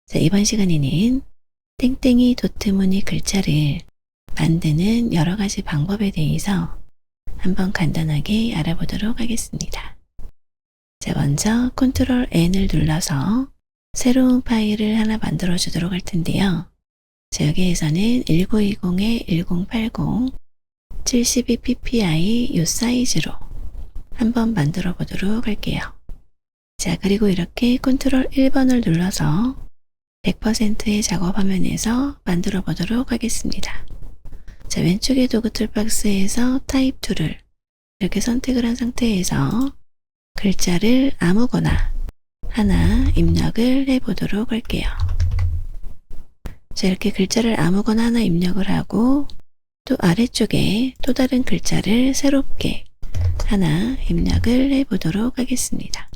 자, 이번 시간에는 땡땡이 도트 무늬 글자를 만드는 여러 가지 방법에 대해서 한번 간단하게 알아보도록 하겠습니다. 자, 먼저 Ctrl N을 눌러서 새로운 파일을 하나 만들어 주도록 할 텐데요. 자, 여기에서는 1920-1080 72ppi 이 사이즈로 한번 만들어 보도록 할게요. 자, 그리고 이렇게 Ctrl 1번을 눌러서 100%의 작업 화면에서 만들어 보도록 하겠습니다. 자, 왼쪽의 도구 툴박스에서 타입 툴을 이렇게 선택을 한 상태에서 글자를 아무거나 하나 입력을 해 보도록 할게요. 자, 이렇게 글자를 아무거나 하나 입력을 하고 또 아래쪽에 또 다른 글자를 새롭게 하나 입력을 해 보도록 하겠습니다.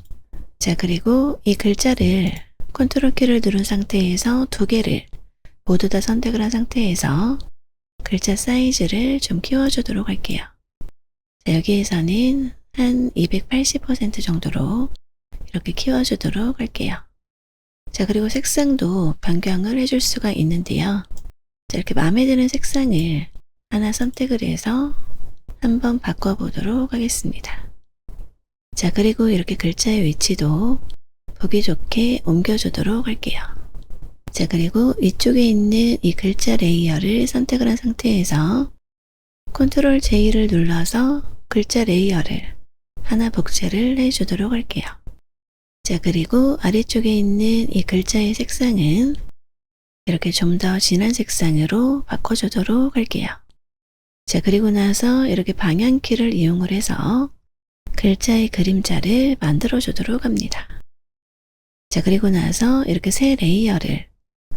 자, 그리고 이 글자를 컨트롤 키를 누른 상태에서 두 개를 모두 다 선택을 한 상태에서 글자 사이즈를 좀 키워주도록 할게요. 자, 여기에서는 한 280% 정도로 이렇게 키워주도록 할게요. 자, 그리고 색상도 변경을 해줄 수가 있는데요. 자, 이렇게 마음에 드는 색상을 하나 선택을 해서 한번 바꿔보도록 하겠습니다. 자, 그리고 이렇게 글자의 위치도 보기 좋게 옮겨주도록 할게요. 자, 그리고 위쪽에 있는 이 글자 레이어를 선택을 한 상태에서 Ctrl J를 눌러서 글자 레이어를 하나 복제를 해주도록 할게요. 자, 그리고 아래쪽에 있는 이 글자의 색상은 이렇게 좀 더 진한 색상으로 바꿔주도록 할게요. 자, 그리고 나서 이렇게 방향키를 이용을 해서 글자의 그림자를 만들어 주도록 합니다. 자, 그리고 나서 이렇게 새 레이어를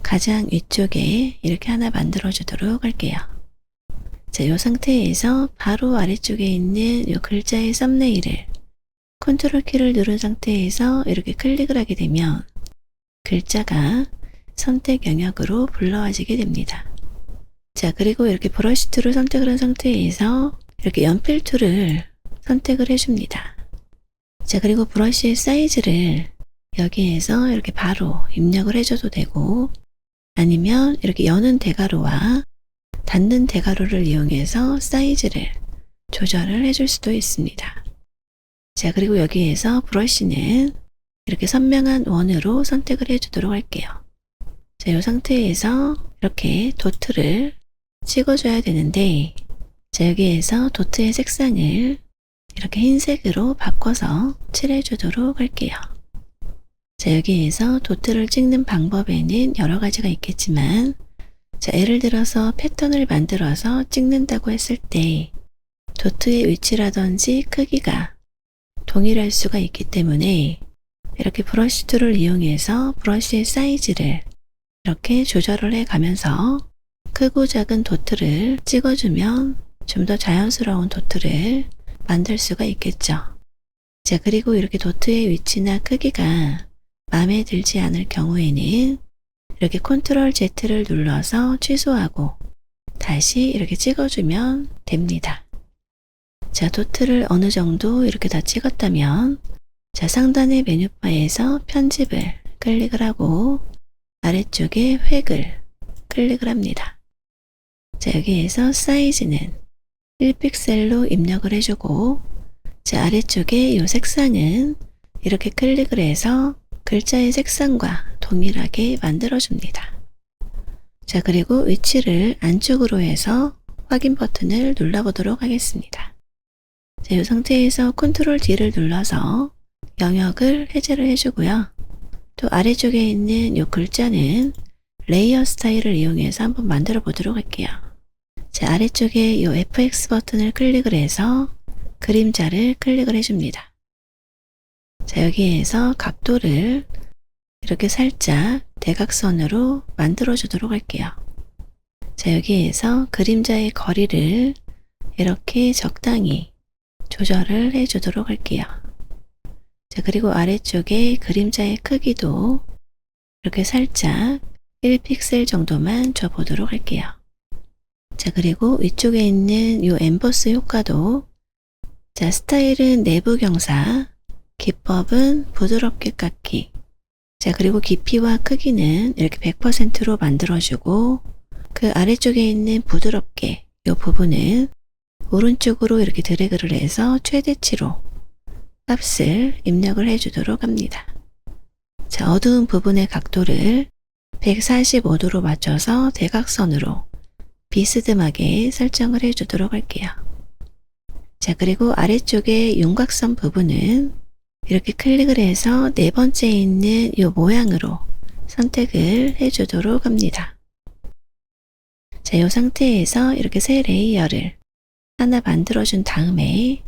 가장 위쪽에 이렇게 하나 만들어 주도록 할게요. 자, 이 상태에서 바로 아래쪽에 있는 이 글자의 썸네일을 컨트롤 키를 누른 상태에서 이렇게 클릭을 하게 되면 글자가 선택 영역으로 불러와지게 됩니다. 자, 그리고 이렇게 브러쉬 툴을 선택을 한 상태에서 이렇게 연필 툴을 선택을 해줍니다. 자, 그리고 브러쉬의 사이즈를 여기에서 이렇게 바로 입력을 해줘도 되고 아니면 이렇게 여는 대괄호와 닫는 대괄호를 이용해서 사이즈를 조절을 해줄 수도 있습니다. 자, 그리고 여기에서 브러쉬는 이렇게 선명한 원으로 선택을 해주도록 할게요. 자, 이 상태에서 이렇게 도트를 찍어줘야 되는데 자, 여기에서 도트의 색상을 이렇게 흰색으로 바꿔서 칠해주도록 할게요. 자, 여기에서 도트를 찍는 방법에는 여러 가지가 있겠지만 자, 예를 들어서 패턴을 만들어서 찍는다고 했을 때 도트의 위치라든지 크기가 동일할 수가 있기 때문에 이렇게 브러쉬 툴을 이용해서 브러쉬의 사이즈를 이렇게 조절을 해 가면서 크고 작은 도트를 찍어주면 좀 더 자연스러운 도트를 만들 수가 있겠죠. 자, 그리고 이렇게 도트의 위치나 크기가 마음에 들지 않을 경우에는 이렇게 Ctrl Z를 눌러서 취소하고 다시 이렇게 찍어주면 됩니다. 자, 도트를 어느 정도 이렇게 다 찍었다면 자, 상단의 메뉴바에서 편집을 클릭을 하고 아래쪽에 획을 클릭을 합니다. 자, 여기에서 사이즈는 1픽셀로 입력을 해주고 자, 아래쪽에 이 색상은 이렇게 클릭을 해서 글자의 색상과 동일하게 만들어줍니다. 자, 그리고 위치를 안쪽으로 해서 확인 버튼을 눌러보도록 하겠습니다. 자, 이 상태에서 Ctrl D를 눌러서 영역을 해제를 해주고요. 또 아래쪽에 있는 이 글자는 레이어 스타일을 이용해서 한번 만들어 보도록 할게요. 자, 아래쪽에 이 FX 버튼을 클릭을 해서 그림자를 클릭을 해줍니다. 자, 여기에서 각도를 이렇게 살짝 대각선으로 만들어 주도록 할게요. 자, 여기에서 그림자의 거리를 이렇게 적당히 조절을 해 주도록 할게요. 자, 그리고 아래쪽에 그림자의 크기도 이렇게 살짝 1픽셀 정도만 줘 보도록 할게요. 자, 그리고 위쪽에 있는 이 엠버스 효과도 자, 스타일은 내부 경사, 기법은 부드럽게 깎기. 자, 그리고 깊이와 크기는 이렇게 100%로 만들어주고 그 아래쪽에 있는 부드럽게 이 부분은 오른쪽으로 이렇게 드래그를 해서 최대치로 값을 입력을 해주도록 합니다. 자, 어두운 부분의 각도를 145도로 맞춰서 대각선으로 비스듬하게 설정을 해주도록 할게요. 자, 그리고 아래쪽에 윤곽선 부분은 이렇게 클릭을 해서 네 번째에 있는 이 모양으로 선택을 해주도록 합니다. 자, 이 상태에서 이렇게 새 레이어를 하나 만들어준 다음에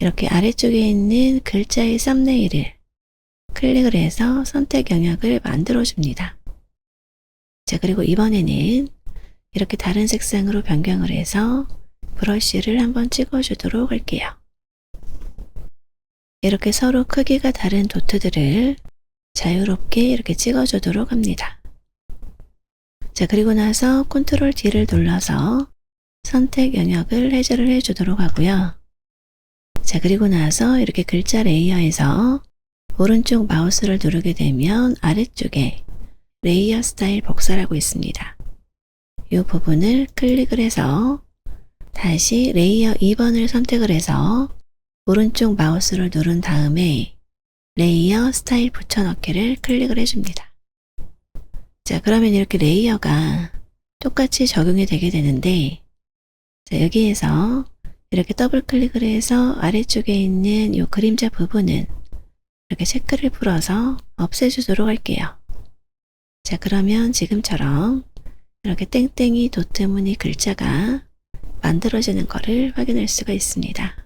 이렇게 아래쪽에 있는 글자의 썸네일을 클릭을 해서 선택 영역을 만들어줍니다. 자, 그리고 이번에는 이렇게 다른 색상으로 변경을 해서 브러쉬를 한번 찍어주도록 할게요. 이렇게 서로 크기가 다른 도트들을 자유롭게 이렇게 찍어주도록 합니다. 자, 그리고 나서 컨트롤 D를 눌러서 선택 영역을 해제를 해주도록 하고요. 자, 그리고 나서 이렇게 글자 레이어에서 오른쪽 마우스를 누르게 되면 아래쪽에 레이어 스타일 복사라고 있습니다. 이 부분을 클릭을 해서 다시 레이어 2번을 선택을 해서 오른쪽 마우스를 누른 다음에 레이어 스타일 붙여넣기를 클릭을 해줍니다. 자, 그러면 이렇게 레이어가 똑같이 적용이 되게 되는데, 자, 여기에서 이렇게 더블 클릭을 해서 아래쪽에 있는 이 그림자 부분은 이렇게 체크를 풀어서 없애주도록 할게요. 자, 그러면 지금처럼 이렇게 땡땡이 도트 무늬 글자가 만들어지는 것을 확인할 수가 있습니다.